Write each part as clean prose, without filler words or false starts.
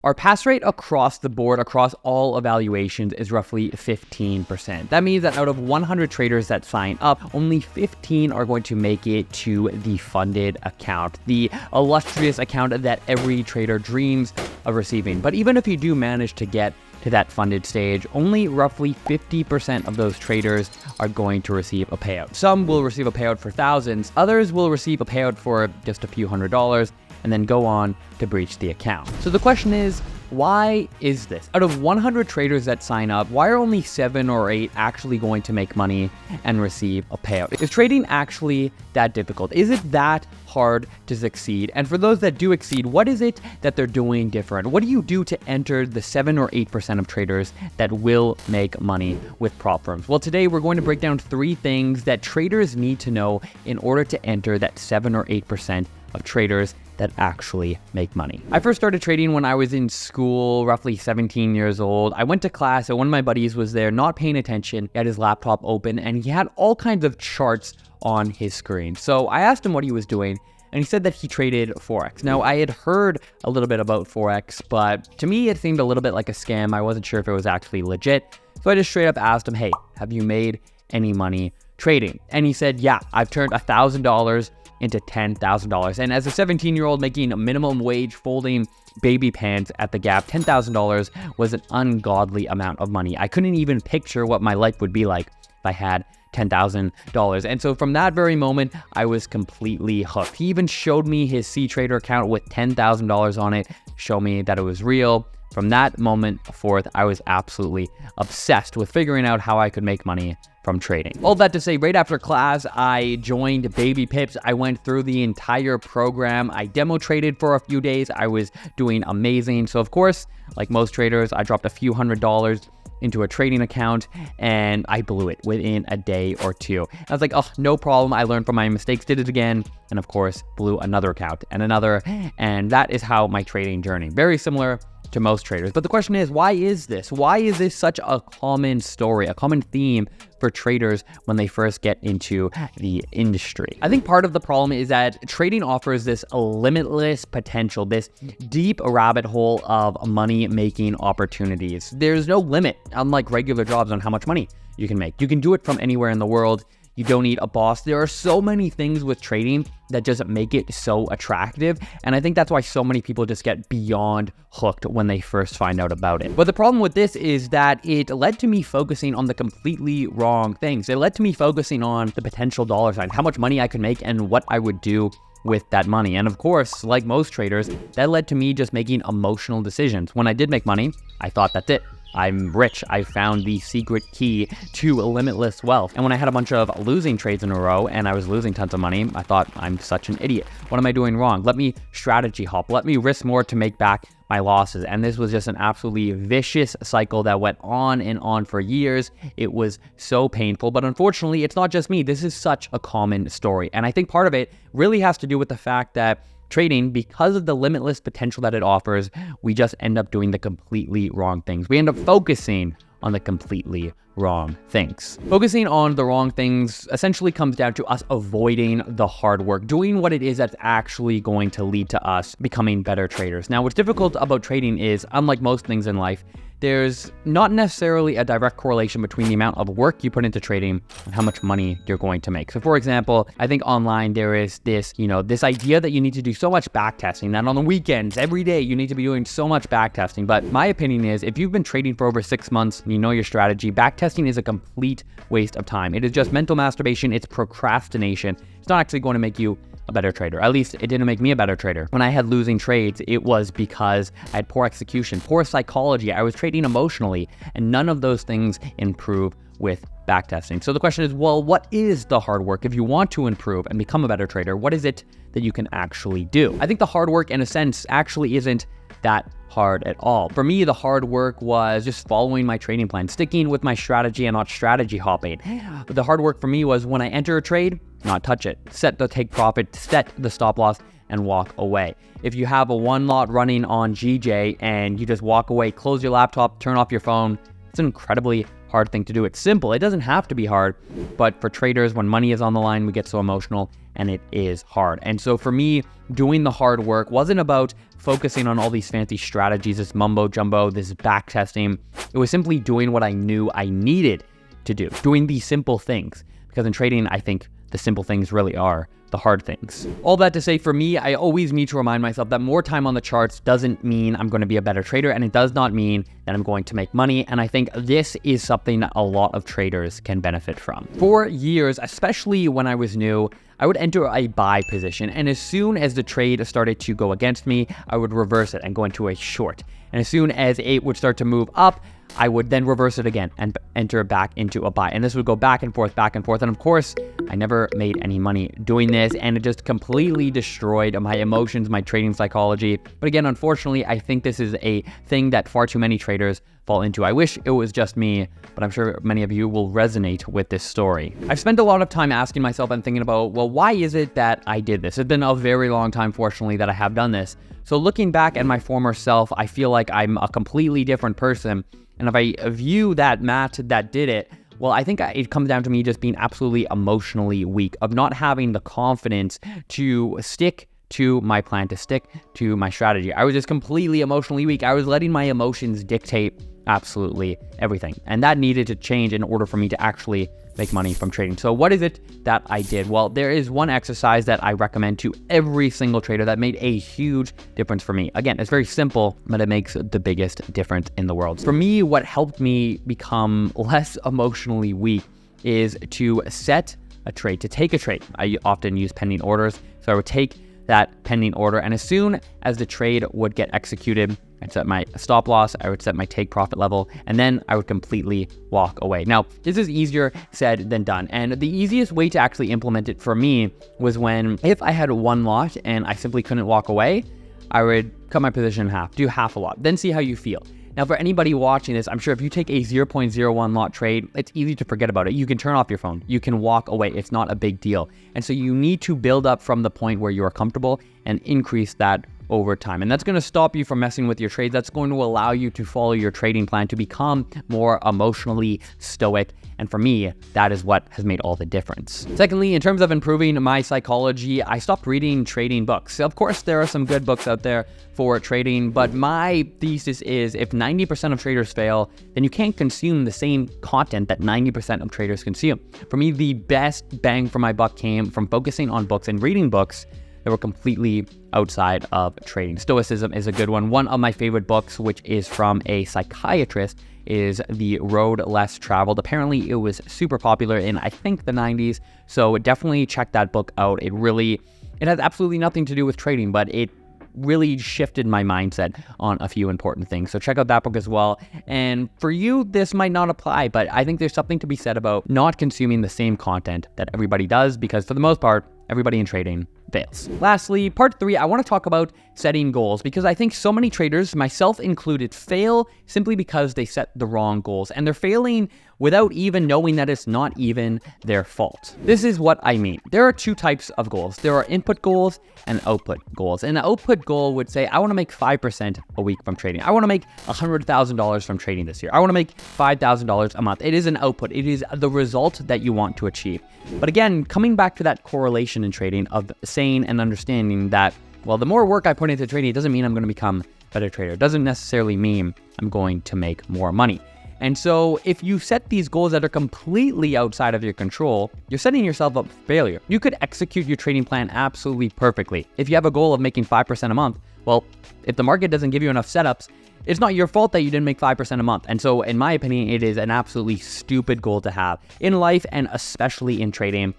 Our pass rate across the board, across all evaluations, is roughly 15%. That means that out of 100 traders that sign up, only 15 are going to make it to the funded account, the illustrious account that every trader dreams of receiving. But even if you do manage to get to that funded stage, only roughly 50% of those traders are going to receive a payout. Some will receive a payout for thousands, others will receive a payout for just a few $100s, and then go on to breach the account. So the question is, why is this? Out of 100 traders that sign up, why are only 7 or 8 actually going to make money and receive a payout? Is trading actually that difficult? Is it that hard to succeed? And for those that do exceed, what is it that they're doing different? What do you do to enter the 7 or 8% of traders that will make money with prop firms? Well, today we're going to break down 3 things that traders need to know in order to enter that 7 or 8% of traders that actually make money. I first started trading when I was in school, roughly 17 years old. I went to class and one of my buddies was there not paying attention. He had his laptop open and he had all kinds of charts on his screen. So I asked him what he was doing and he said that he traded Forex. Now, I had heard a little bit about Forex, but to me it seemed a little bit like a scam. I wasn't sure if it was actually legit. So I just straight up asked him, hey, have you made any money trading? And he said, yeah, I've turned $1,000 into $10,000. And as a 17-year-old making a minimum wage folding baby pants at the Gap, $10,000 was an ungodly amount of money. I couldn't even picture what my life would be like if I had $10,000. And so from that very moment, I was completely hooked. He even showed me his C-Trader account with $10,000 on it, showed me that it was real. From that moment forth, I was absolutely obsessed with figuring out how I could make money from trading. All that to say, right after class, I joined Baby Pips. I went through the entire program. I demo traded for a few days. I was doing amazing. So of course, like most traders, I dropped a few $100s into a trading account and I blew it within a day or two. I was like, oh, no problem. I learned from my mistakes, did it again, and of course, blew another account and another. And that is how my trading journey, very similar to most traders. But the question is, why is this? Why is this such a common story, a common theme for traders when they first get into the industry? I think part of the problem is that trading offers this limitless potential, this deep rabbit hole of money-making opportunities. There's no limit, unlike regular jobs, on how much money you can make. You can do it from anywhere in the world. You don't need a boss. There are so many things with trading that just make it so attractive. And I think that's why so many people just get beyond hooked when they first find out about it. But the problem with this is that it led to me focusing on the completely wrong things. It led to me focusing on the potential dollar sign, how much money I could make and what I would do with that money. And of course, like most traders, that led to me just making emotional decisions. When I did make money, I thought that's it. I'm rich. I found the secret key to limitless wealth. And when I had a bunch of losing trades in a row and I was losing tons of money, I thought, I'm such an idiot. What am I doing wrong? Let me strategy hop. Let me risk more to make back my losses. And this was just an absolutely vicious cycle that went on and on for years. It was so painful, but unfortunately, it's not just me. This is such a common story. And I think part of it really has to do with the fact that trading, because of the limitless potential that it offers, we just end up doing the completely wrong things. We end up focusing on the completely wrong things. Focusing on the wrong things essentially comes down to us avoiding the hard work, doing what it is that's actually going to lead to us becoming better traders. Now, what's difficult about trading is, unlike most things in life, there's not necessarily a direct correlation between the amount of work you put into trading and how much money you're going to make. So for example, I think online there is this, this idea that you need to do so much backtesting, that on the weekends, every day, you need to be doing so much backtesting. But my opinion is, if you've been trading for over 6 months and you know your strategy, backtesting is a complete waste of time. It is just mental masturbation. It's procrastination. It's not actually going to make you a better trader. At least it didn't make me a better trader. When I had losing trades, it was because I had poor execution, poor psychology. I was trading emotionally, and none of those things improve with backtesting. So the question is, well, what is the hard work? If you want to improve and become a better trader, what is it that you can actually do? I think the hard work, in a sense, actually isn't that hard at all. For me, the hard work was just following my trading plan, sticking with my strategy and not strategy hopping. But the hard work for me was when I enter a trade, not touch it, set the take profit, set the stop loss, and walk away. If you have a one lot running on GJ and you just walk away, close your laptop, turn off your phone, it's an incredibly hard thing to do. It's simple. It doesn't have to be hard, but for traders, when money is on the line, we get so emotional, and it is hard. And so for me, doing the hard work wasn't about focusing on all these fancy strategies, this mumbo jumbo, this back testing. It was simply doing what I knew I needed to do, doing these simple things. Because in trading, I think the simple things really are the hard things. All that to say, for me, I always need to remind myself that more time on the charts doesn't mean I'm going to be a better trader, and it does not mean that I'm going to make money. And I think this is something that a lot of traders can benefit from. For years, especially when I was new, I would enter a buy position, and as soon as the trade started to go against me, I would reverse it and go into a short. And as soon as it would start to move up, I would then reverse it again and enter back into a buy. And this would go back and forth, back and forth. And of course, I never made any money doing this, and it just completely destroyed my emotions, my trading psychology. But again, unfortunately, I think this is a thing that far too many traders fall into. I wish it was just me, but I'm sure many of you will resonate with this story. I've spent a lot of time asking myself and thinking about, well, why is it that I did this? It's been a very long time, fortunately, that I have done this. So looking back at my former self, I feel like I'm a completely different person. And if I view that Matt that did it, well, I think it comes down to me just being absolutely emotionally weak, of not having the confidence to stick to my plan, to stick to my strategy. I was just completely emotionally weak. I was letting my emotions dictate absolutely everything. And that needed to change in order for me to actually make money from trading. So what is it that I did? Well, there is one exercise that I recommend to every single trader that made a huge difference for me. Again, it's very simple, but it makes the biggest difference in the world. For me, what helped me become less emotionally weak is to set a trade, to take a trade. I often use pending orders. So I would take that pending order, and as soon as the trade would get executed, I'd set my stop loss, I would set my take profit level, and then I would completely walk away. Now, this is easier said than done, and the easiest way to actually implement it for me was when, if I had one lot and I simply couldn't walk away, I would cut my position in half, do half a lot, then see how you feel. Now, for anybody watching this, I'm sure if you take a 0.01 lot trade, it's easy to forget about it. You can turn off your phone. You can walk away. It's not a big deal. And so you need to build up from the point where you are comfortable and increase that over time. And that's going to stop you from messing with your trades. That's going to allow you to follow your trading plan, to become more emotionally stoic. And for me, that is what has made all the difference. Secondly, in terms of improving my psychology, I stopped reading trading books. Of course, there are some good books out there for trading, but my thesis is if 90% of traders fail, then you can't consume the same content that 90% of traders consume. For me, the best bang for my buck came from focusing on books and reading books that were completely outside of trading. Stoicism is a good one. One of my favorite books, which is from a psychiatrist, is The Road Less Traveled. Apparently, it was super popular in, I think, the 90s. So definitely check that book out. It has absolutely nothing to do with trading, but it really shifted my mindset on a few important things. So check out that book as well. And for you, this might not apply, but I think there's something to be said about not consuming the same content that everybody does, because for the most part, everybody in trading fails. Lastly, part 3, I want to talk about setting goals, because I think so many traders, myself included, fail simply because they set the wrong goals, and they're failing without even knowing that it's not even their fault. This is what I mean. There are two types of goals. There are input goals and output goals. And an output goal would say, I want to make 5% a week from trading. I want to make $100,000 from trading this year. I want to make $5,000 a month. It is an output. It is the result that you want to achieve. But again, coming back to that correlation in trading of saying and understanding that, well, the more work I put into trading, it doesn't mean I'm going to become a better trader. It doesn't necessarily mean I'm going to make more money. And so if you set these goals that are completely outside of your control, you're setting yourself up for failure. You could execute your trading plan absolutely perfectly. If you have a goal of making 5% a month, well, if the market doesn't give you enough setups, it's not your fault that you didn't make 5% a month. And so in my opinion, it is an absolutely stupid goal to have in life, and especially in trading.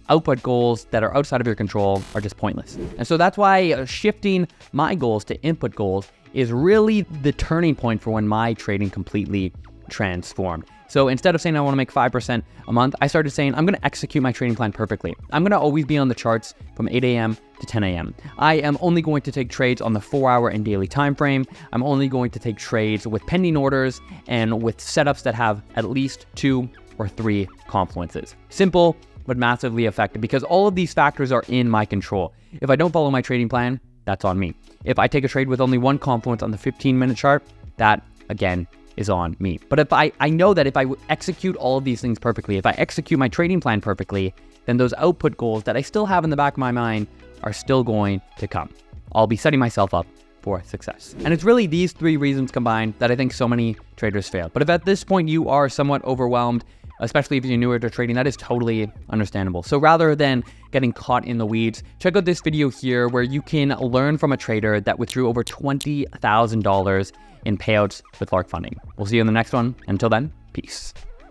Output goals that are outside of your control are just pointless. And so that's why shifting my goals to input goals is really the turning point for when my trading completely transformed. So instead of saying I want to make 5% a month, I started saying I'm going to execute my trading plan perfectly. I'm going to always be on the charts from 8 a.m. to 10 a.m. I am only going to take trades on the 4-hour and daily time frame. I'm only going to take trades with pending orders and with setups that have at least 2 or 3 confluences. Simple, but massively effective, because all of these factors are in my control. If I don't follow my trading plan, that's on me. If I take a trade with only one confluence on the 15-minute chart, that, again, is on me. But if I know that if I execute all of these things perfectly, if I execute my trading plan perfectly, then those output goals that I still have in the back of my mind are still going to come. I'll be setting myself up for success. And it's really these three reasons combined that I think so many traders fail. But if at this point you are somewhat overwhelmed, especially if you're newer to trading, that is totally understandable. So rather than getting caught in the weeds, check out this video here where you can learn from a trader that withdrew over $20,000 in payouts with Lark funding. We'll see you in the next one. Until then, peace.